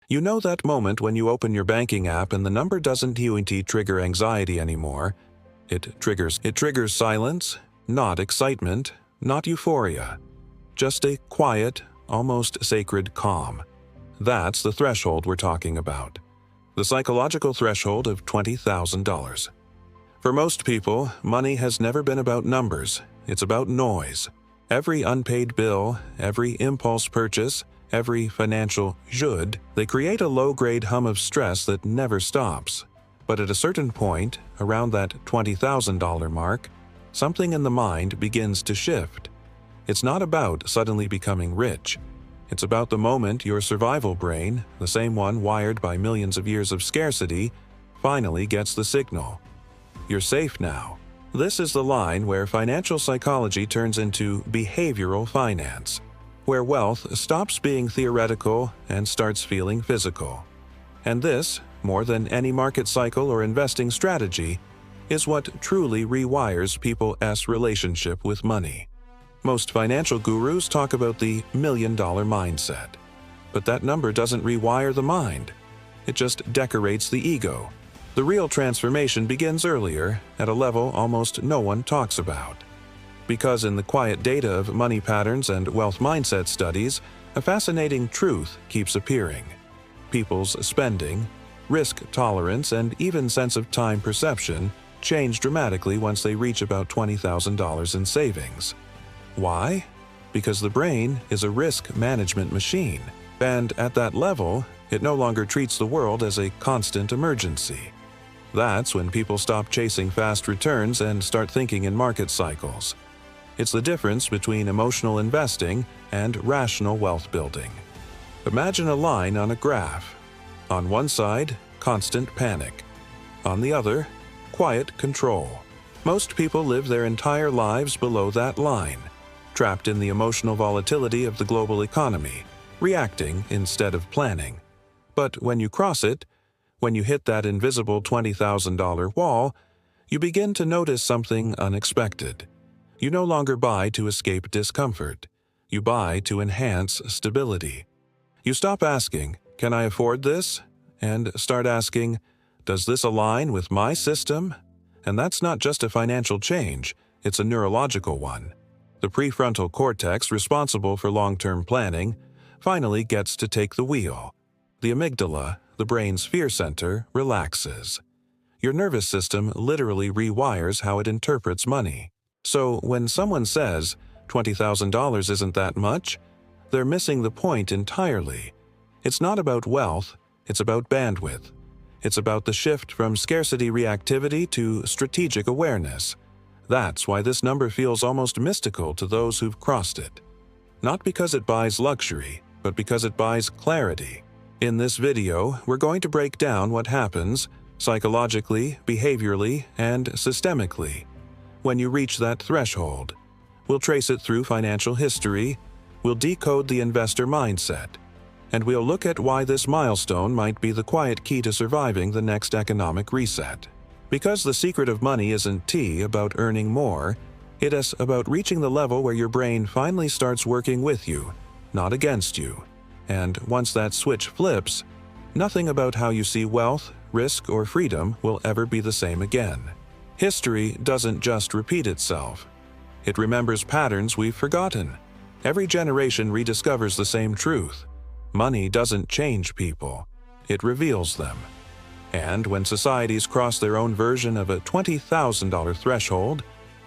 You know that moment when you open your banking app and the number doesn't trigger anxiety anymore. It triggers silence, not excitement, not euphoria. Just a quiet, almost sacred calm. That's the threshold we're talking about. The psychological threshold of $20,000. For most people, money has never been about numbers. It's about noise. Every unpaid bill, every impulse purchase, every financial should, they create a low-grade hum of stress that never stops. But at a certain point, around that $20,000 mark, something in the mind begins to shift. It's not about suddenly becoming rich. It's about the moment your survival brain, the same one wired by millions of years of scarcity, finally gets the signal. You're safe now. This is the line where financial psychology turns into behavioral finance, where wealth stops being theoretical and starts feeling physical. And this, more than any market cycle or investing strategy, is what truly rewires people's relationship with money. Most financial gurus talk about the million-dollar mindset. But that number doesn't rewire the mind. It just decorates the ego. The real transformation begins earlier, at a level almost no one talks about. Because in the quiet data of money patterns and wealth mindset studies, a fascinating truth keeps appearing. People's spending, risk tolerance, and even sense of time perception change dramatically once they reach about $20,000 in savings. Why? Because the brain is a risk management machine, and at that level, it no longer treats the world as a constant emergency. That's when people stop chasing fast returns and start thinking in market cycles. It's the difference between emotional investing and rational wealth building. Imagine a line on a graph. On one side, constant panic. On the other, quiet control. Most people live their entire lives below that line, trapped in the emotional volatility of the global economy, reacting instead of planning. But when you cross it, when you hit that invisible $20,000 wall, you begin to notice something unexpected. You no longer buy to escape discomfort. You buy to enhance stability. You stop asking, "Can I afford this?" and start asking, "Does this align with my system?" And that's not just a financial change, it's a neurological one. The prefrontal cortex, responsible for long-term planning, finally gets to take the wheel. The amygdala, the brain's fear center, relaxes. Your nervous system literally rewires how it interprets money. So when someone says, $20,000 isn't that much, they're missing the point entirely. It's not about wealth, it's about bandwidth. It's about the shift from scarcity reactivity to strategic awareness. That's why this number feels almost mystical to those who've crossed it. Not because it buys luxury, but because it buys clarity. In this video, we're going to break down what happens psychologically, behaviorally, and systemically when you reach that threshold. We'll trace it through financial history, we'll decode the investor mindset, and we'll look at why this milestone might be the quiet key to surviving the next economic reset. Because the secret of money isn't about earning more, it is about reaching the level where your brain finally starts working with you, not against you. And once that switch flips, nothing about how you see wealth, risk, or freedom will ever be the same again. History doesn't just repeat itself. It remembers patterns we've forgotten. Every generation rediscovers the same truth. Money doesn't change people, it reveals them. And when societies cross their own version of a $20,000 threshold,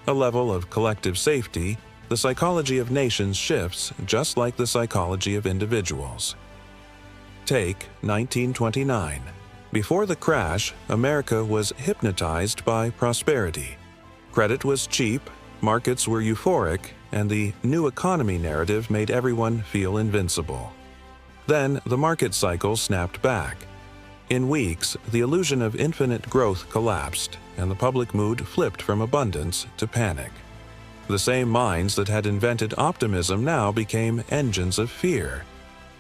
a level of collective safety, the psychology of nations shifts just like the psychology of individuals. Take 1929. Before the crash, America was hypnotized by prosperity. Credit was cheap, markets were euphoric, and the new economy narrative made everyone feel invincible. Then the market cycle snapped back. In weeks, the illusion of infinite growth collapsed, and the public mood flipped from abundance to panic. The same minds that had invented optimism now became engines of fear.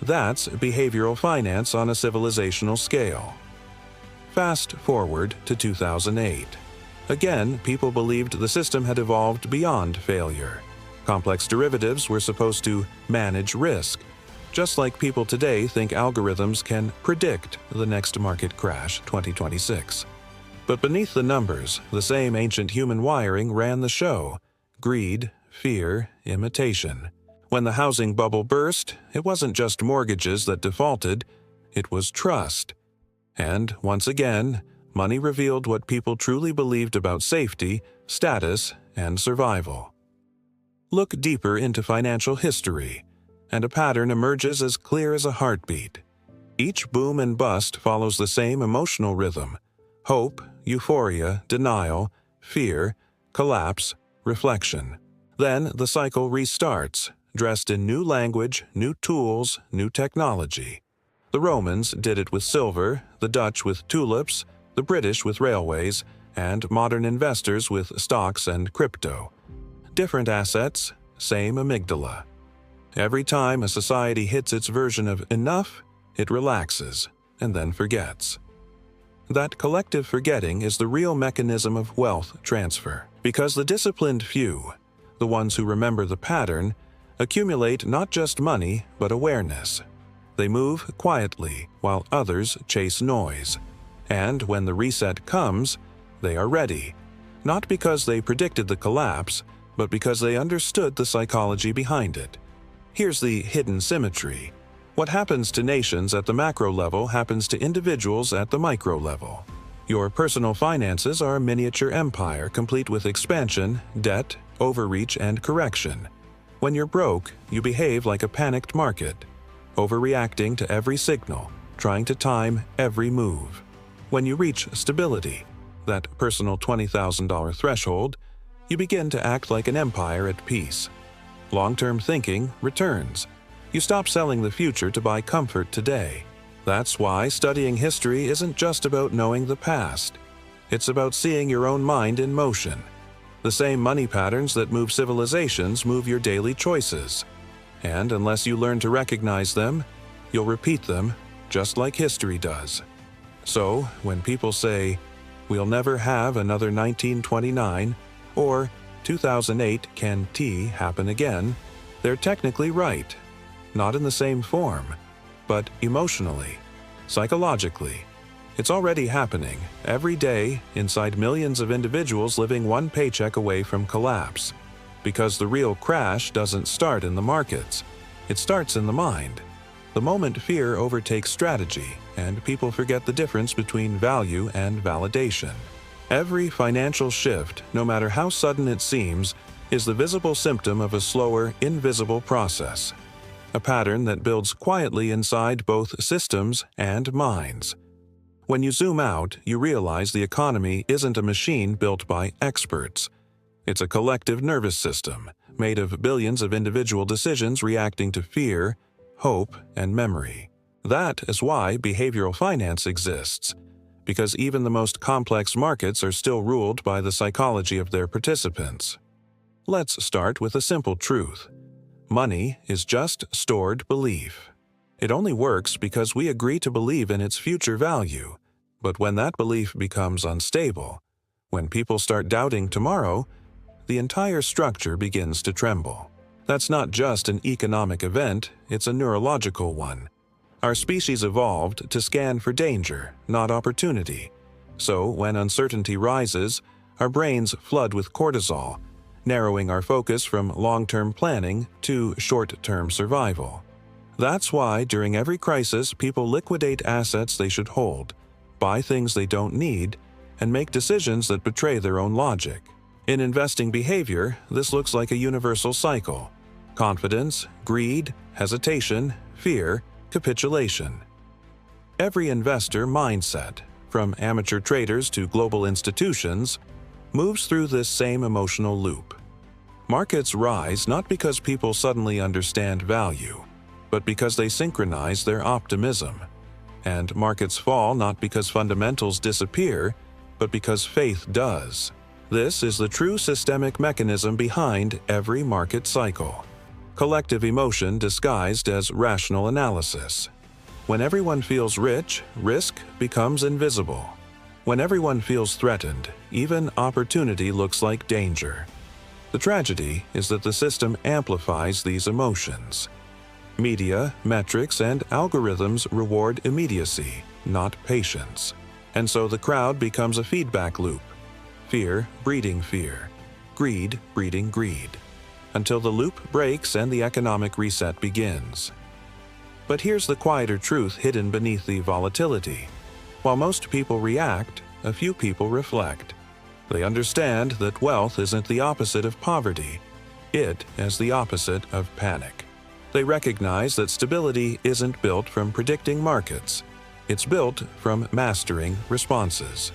That's behavioral finance on a civilizational scale. Fast forward to 2008. Again, people believed the system had evolved beyond failure. Complex derivatives were supposed to manage risk. Just like people today think algorithms can predict the next market crash 2026. But beneath the numbers, the same ancient human wiring ran the show: greed, fear, imitation. When the housing bubble burst, it wasn't just mortgages that defaulted, it was trust. And once again, money revealed what people truly believed about safety, status, and survival. Look deeper into financial history, and a pattern emerges as clear as a heartbeat. Each boom and bust follows the same emotional rhythm: hope, euphoria, denial, fear, collapse, reflection. Then the cycle restarts, dressed in new language, new tools, new technology. The Romans did it with silver, the Dutch with tulips, the British with railways, and modern investors with stocks and crypto. Different assets, same amygdala. Every time a society hits its version of enough, it relaxes and then forgets. That collective forgetting is the real mechanism of wealth transfer, because the disciplined few, the ones who remember the pattern, accumulate not just money but awareness. They move quietly while others chase noise. And when the reset comes, they are ready, not because they predicted the collapse, but because they understood the psychology behind it. Here's the hidden symmetry. What happens to nations at the macro level happens to individuals at the micro level. Your personal finances are a miniature empire complete with expansion, debt, overreach, and correction. When you're broke, you behave like a panicked market, overreacting to every signal, trying to time every move. When you reach stability, that personal $20,000 threshold, you begin to act like an empire at peace. Long-term thinking returns. You stop selling the future to buy comfort today. That's why studying history isn't just about knowing the past. It's about seeing your own mind in motion. The same money patterns that move civilizations move your daily choices. And unless you learn to recognize them, you'll repeat them just like history does. So, when people say, "We'll never have another 1929," or 2008 can T happen again, they're technically right. Not in the same form, but emotionally, psychologically. It's already happening, every day, inside millions of individuals living one paycheck away from collapse. Because the real crash doesn't start in the markets. It starts in the mind. The moment fear overtakes strategy, and people forget the difference between value and validation. Every financial shift, no matter how sudden it seems, is the visible symptom of a slower, invisible process. A pattern that builds quietly inside both systems and minds. When you zoom out, you realize the economy isn't a machine built by experts. It's a collective nervous system, made of billions of individual decisions reacting to fear, hope, and memory. That is why behavioral finance exists, because even the most complex markets are still ruled by the psychology of their participants. Let's start with a simple truth. Money is just stored belief. It only works because we agree to believe in its future value. But when that belief becomes unstable, when people start doubting tomorrow, the entire structure begins to tremble. That's not just an economic event, it's a neurological one. Our species evolved to scan for danger, not opportunity. So when uncertainty rises, our brains flood with cortisol, narrowing our focus from long-term planning to short-term survival. That's why during every crisis people liquidate assets they should hold, buy things they don't need, and make decisions that betray their own logic. In investing behavior, this looks like a universal cycle: confidence, greed, hesitation, fear, capitulation. Every investor mindset, from amateur traders to global institutions, moves through this same emotional loop. Markets rise not because people suddenly understand value, but because they synchronize their optimism. And markets fall not because fundamentals disappear, but because faith does. This is the true systemic mechanism behind every market cycle. Collective emotion disguised as rational analysis. When everyone feels rich, risk becomes invisible. When everyone feels threatened, even opportunity looks like danger. The tragedy is that the system amplifies these emotions. Media, metrics, and algorithms reward immediacy, not patience. And so the crowd becomes a feedback loop. Fear breeding fear. Greed breeding greed. Until the loop breaks and the economic reset begins. But here's the quieter truth hidden beneath the volatility. While most people react, a few people reflect. They understand that wealth isn't the opposite of poverty. It is the opposite of panic. They recognize that stability isn't built from predicting markets. It's built from mastering responses.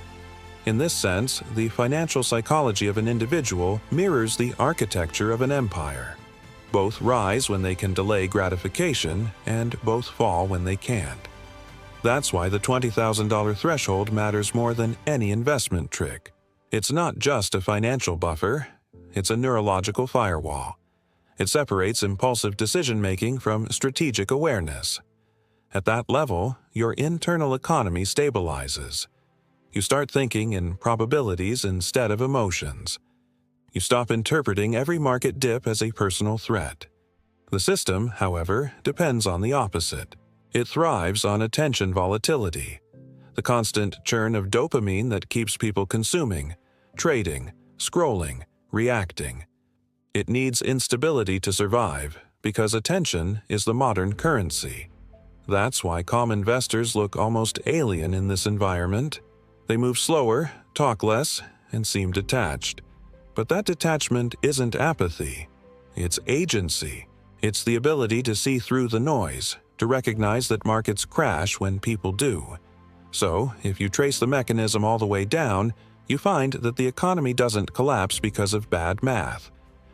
In this sense, the financial psychology of an individual mirrors the architecture of an empire. Both rise when they can delay gratification, and both fall when they can't. That's why the $20,000 threshold matters more than any investment trick. It's not just a financial buffer, it's a neurological firewall. It separates impulsive decision-making from strategic awareness. At that level, your internal economy stabilizes. You start thinking in probabilities instead of emotions. You stop interpreting every market dip as a personal threat. The system, however, depends on the opposite. It thrives on attention volatility, the constant churn of dopamine that keeps people consuming, trading, scrolling, reacting. It needs instability to survive, because attention is the modern currency. That's why calm investors look almost alien in this environment. They move slower, talk less, and seem detached. But that detachment isn't apathy. It's agency. It's the ability to see through the noise, to recognize that markets crash when people do. So, if you trace the mechanism all the way down, you find that the economy doesn't collapse because of bad math.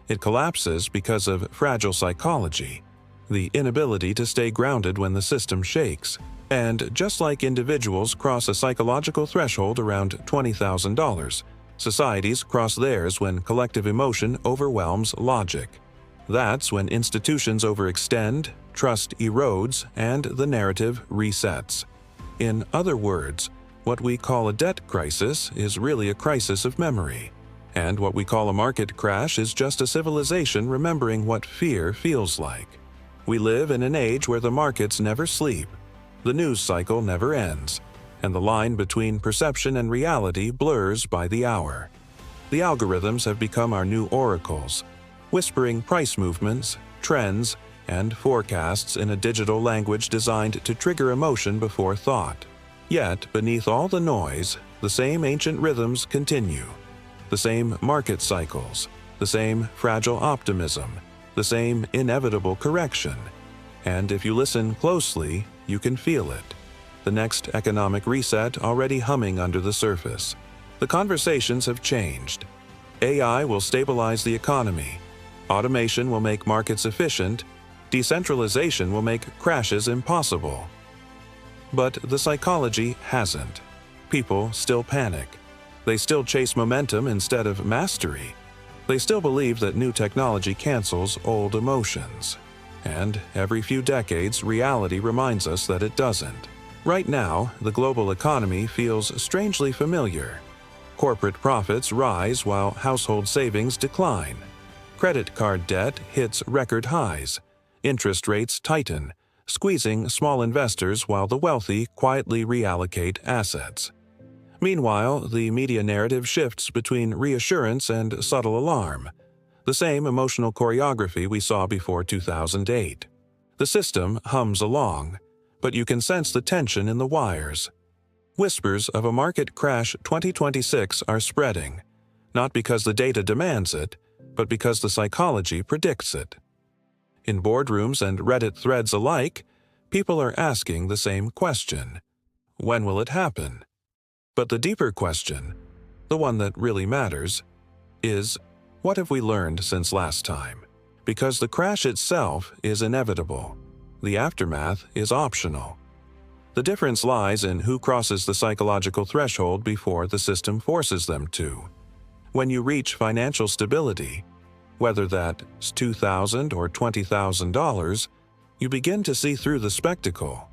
It collapses because of fragile psychology, the inability to stay grounded when the system shakes. And just like individuals cross a psychological threshold around $20,000, societies cross theirs when collective emotion overwhelms logic. That's when institutions overextend, trust erodes, and the narrative resets. In other words, what we call a debt crisis is really a crisis of memory. And what we call a market crash is just a civilization remembering what fear feels like. We live in an age where the markets never sleep. The news cycle never ends, and the line between perception and reality blurs by the hour. The algorithms have become our new oracles, whispering price movements, trends, and forecasts in a digital language designed to trigger emotion before thought. Yet, beneath all the noise, the same ancient rhythms continue. The same market cycles, the same fragile optimism, the same inevitable correction. And if you listen closely, you can feel it. The next economic reset already humming under the surface. The conversations have changed. AI will stabilize the economy. Automation will make markets efficient. Decentralization will make crashes impossible. But the psychology hasn't. People still panic. They still chase momentum instead of mastery. They still believe that new technology cancels old emotions. And every few decades, reality reminds us that it doesn't. Right now, the global economy feels strangely familiar. Corporate profits rise while household savings decline. Credit card debt hits record highs. Interest rates tighten, squeezing small investors while the wealthy quietly reallocate assets. Meanwhile, the media narrative shifts between reassurance and subtle alarm. The same emotional choreography we saw before 2008. The system hums along, but you can sense the tension in the wires. Whispers of a market crash 2026 are spreading, not because the data demands it, but because the psychology predicts it. In boardrooms and Reddit threads alike, people are asking the same question. When will it happen? But the deeper question, the one that really matters, is what have we learned since last time? Because the crash itself is inevitable. The aftermath is optional. The difference lies in who crosses the psychological threshold before the system forces them to. When you reach financial stability, whether that's $2,000 or $20,000, you begin to see through the spectacle.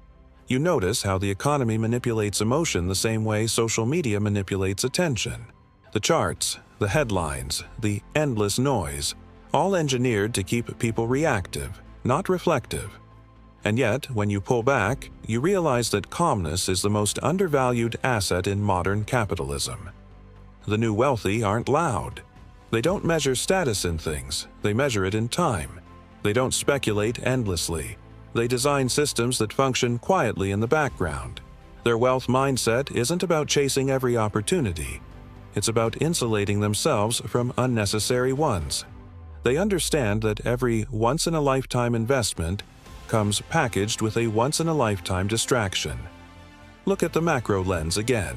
You notice how the economy manipulates emotion the same way social media manipulates attention. The charts, the headlines, the endless noise, all engineered to keep people reactive, not reflective. And yet, when you pull back, you realize that calmness is the most undervalued asset in modern capitalism. The new wealthy aren't loud. They don't measure status in things, they measure it in time. They don't speculate endlessly. They design systems that function quietly in the background. Their wealth mindset isn't about chasing every opportunity. It's about insulating themselves from unnecessary ones. They understand that every once-in-a-lifetime investment comes packaged with a once-in-a-lifetime distraction. Look at the macro lens again.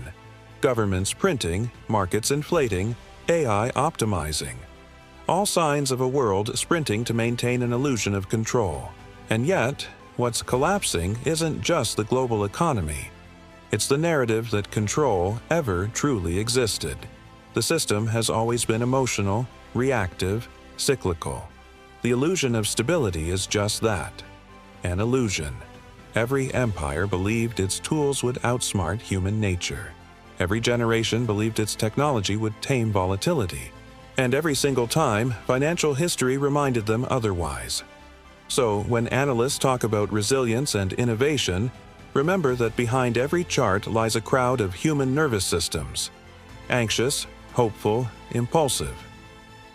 Governments printing, markets inflating, AI optimizing. All signs of a world sprinting to maintain an illusion of control. And yet, what's collapsing isn't just the global economy. It's the narrative that control ever truly existed. The system has always been emotional, reactive, cyclical. The illusion of stability is just that. An illusion. Every empire believed its tools would outsmart human nature. Every generation believed its technology would tame volatility. And every single time, financial history reminded them otherwise. So, when analysts talk about resilience and innovation, remember that behind every chart lies a crowd of human nervous systems. Anxious, hopeful, impulsive.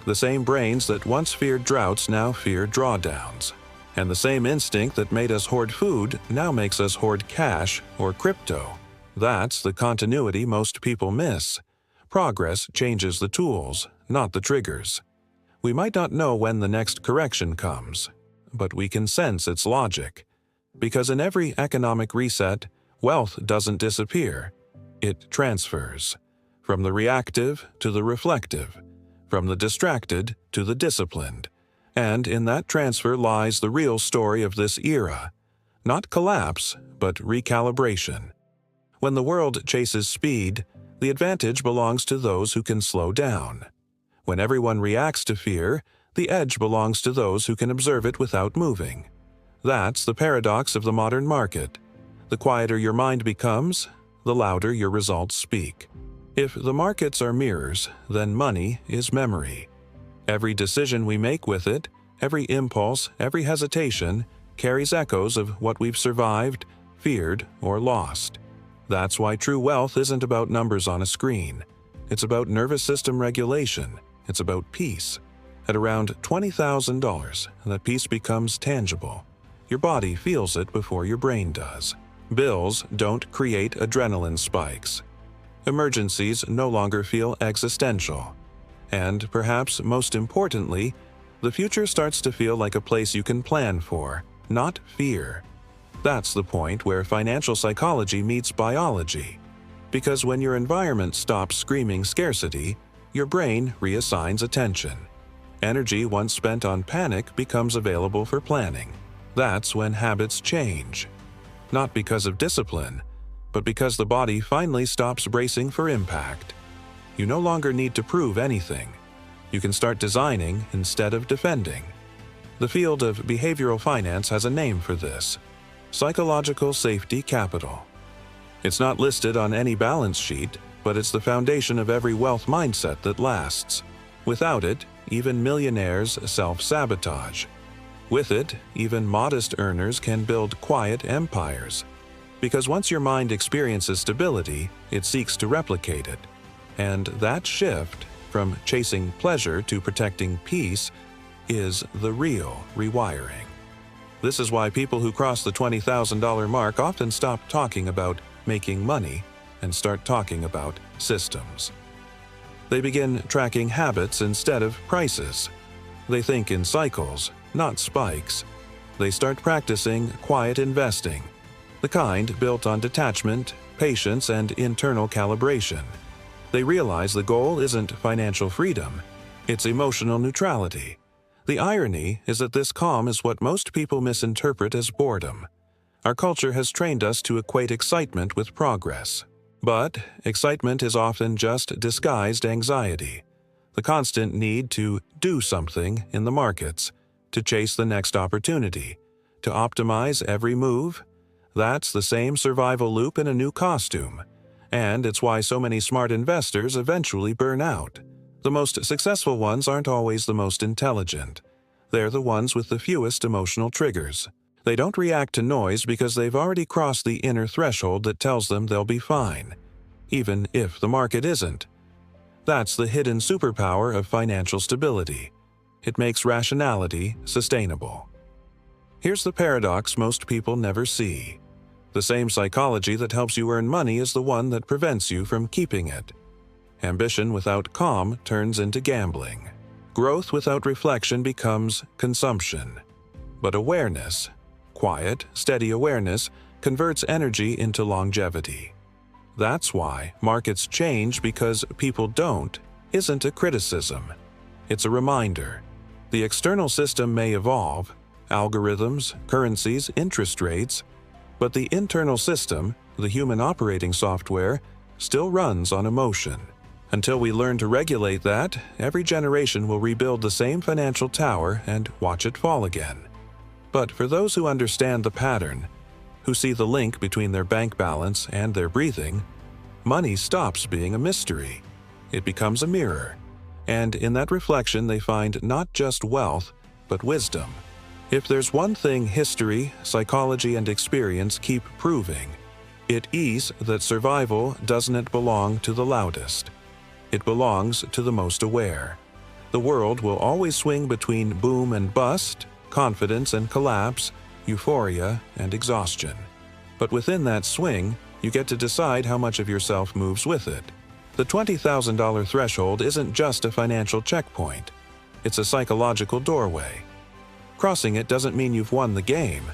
The same brains that once feared droughts now fear drawdowns. And the same instinct that made us hoard food now makes us hoard cash or crypto. That's the continuity most people miss. Progress changes the tools, not the triggers. We might not know when the next correction comes, but we can sense its logic. Because in every economic reset, wealth doesn't disappear. It transfers. From the reactive to the reflective. From the distracted to the disciplined. And in that transfer lies the real story of this era. Not collapse, but recalibration. When the world chases speed, the advantage belongs to those who can slow down. When everyone reacts to fear, the edge belongs to those who can observe it without moving. That's the paradox of the modern market. The quieter your mind becomes, the louder your results speak. If the markets are mirrors, then money is memory. Every decision we make with it, every impulse, every hesitation, carries echoes of what we've survived, feared, or lost. That's why true wealth isn't about numbers on a screen. It's about nervous system regulation. It's about peace. At around $20,000, that peace becomes tangible. Your body feels it before your brain does. Bills don't create adrenaline spikes. Emergencies no longer feel existential. And perhaps most importantly, the future starts to feel like a place you can plan for, not fear. That's the point where financial psychology meets biology. Because when your environment stops screaming scarcity, your brain reassigns attention. Energy once spent on panic becomes available for planning. That's when habits change. Not because of discipline, but because the body finally stops bracing for impact. You no longer need to prove anything. You can start designing instead of defending. The field of behavioral finance has a name for this: psychological safety capital. It's not listed on any balance sheet, but it's the foundation of every wealth mindset that lasts. Without it, even millionaires self-sabotage. With it, even modest earners can build quiet empires. Because once your mind experiences stability, it seeks to replicate it. And that shift, from chasing pleasure to protecting peace, is the real rewiring. This is why people who cross the $20,000 mark often stop talking about making money and start talking about systems. They begin tracking habits instead of prices. They think in cycles, not spikes. They start practicing quiet investing, the kind built on detachment, patience, and internal calibration. They realize the goal isn't financial freedom, it's emotional neutrality. The irony is that this calm is what most people misinterpret as boredom. Our culture has trained us to equate excitement with progress. But excitement is often just disguised anxiety, the constant need to do something in the markets, to chase the next opportunity, to optimize every move. That's the same survival loop in a new costume. And it's why so many smart investors eventually burn out. The most successful ones aren't always the most intelligent. They're the ones with the fewest emotional triggers. They don't react to noise because they've already crossed the inner threshold that tells them they'll be fine, even if the market isn't. That's the hidden superpower of financial stability. It makes rationality sustainable. Here's the paradox most people never see. The same psychology that helps you earn money is the one that prevents you from keeping it. Ambition without calm turns into gambling. Growth without reflection becomes consumption. But awareness, quiet, steady awareness, converts energy into longevity. That's why markets change because people don't isn't a criticism. It's a reminder. The external system may evolve, algorithms, currencies, interest rates, but the internal system, the human operating software, still runs on emotion. Until we learn to regulate that, every generation will rebuild the same financial tower and watch it fall again. But for those who understand the pattern, who see the link between their bank balance and their breathing, money stops being a mystery. It becomes a mirror, and in that reflection they find not just wealth, but wisdom. If there's one thing history, psychology, and experience keep proving, it is that survival doesn't belong to the loudest. It belongs to the most aware. The world will always swing between boom and bust, confidence and collapse, euphoria and exhaustion. But within that swing, you get to decide how much of yourself moves with it. The $20,000 threshold isn't just a financial checkpoint. It's a psychological doorway. Crossing it doesn't mean you've won the game.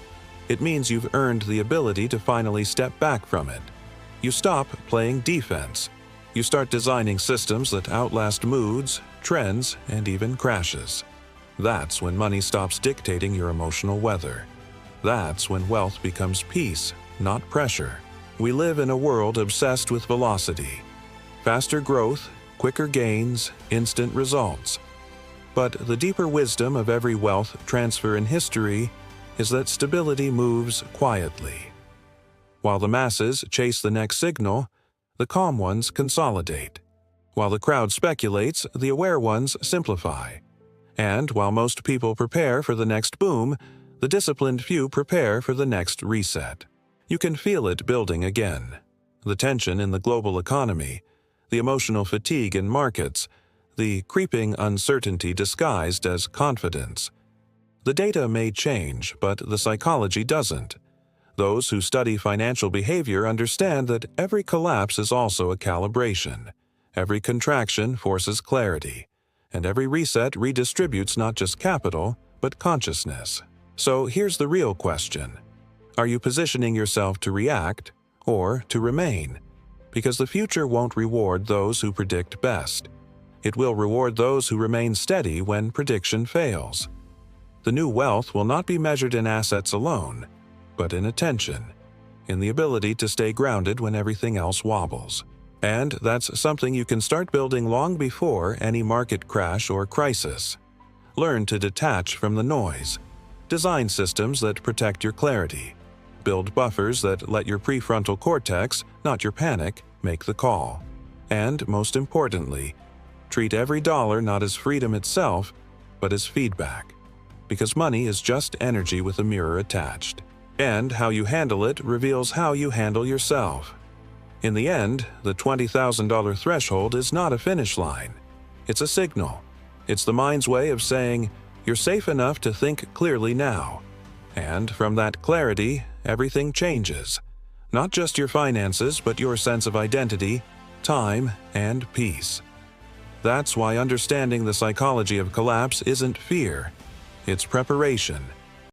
It means you've earned the ability to finally step back from it. You stop playing defense. You start designing systems that outlast moods, trends, and even crashes. That's when money stops dictating your emotional weather. That's when wealth becomes peace, not pressure. We live in a world obsessed with velocity. Faster growth, quicker gains, instant results. But the deeper wisdom of every wealth transfer in history is that stability moves quietly. While the masses chase the next signal, the calm ones consolidate. While the crowd speculates, the aware ones simplify. And while most people prepare for the next boom, the disciplined few prepare for the next reset. You can feel it building again. The tension in the global economy, the emotional fatigue in markets, the creeping uncertainty disguised as confidence. The data may change, but the psychology doesn't. Those who study financial behavior understand that every collapse is also a calibration. Every contraction forces clarity, and every reset redistributes not just capital, but consciousness. So here's the real question. Are you positioning yourself to react or to remain? Because the future won't reward those who predict best. It will reward those who remain steady when prediction fails. The new wealth will not be measured in assets alone, but in attention, in the ability to stay grounded when everything else wobbles. And that's something you can start building long before any market crash or crisis. Learn to detach from the noise. Design systems that protect your clarity. Build buffers that let your prefrontal cortex, not your panic, make the call. And, most importantly, treat every dollar not as freedom itself, but as feedback. Because money is just energy with a mirror attached. And how you handle it reveals how you handle yourself. In the end, the $20,000 threshold is not a finish line. It's a signal. It's the mind's way of saying, you're safe enough to think clearly now. And from that clarity, everything changes. Not just your finances, but your sense of identity, time, and peace. That's why understanding the psychology of collapse isn't fear. It's preparation.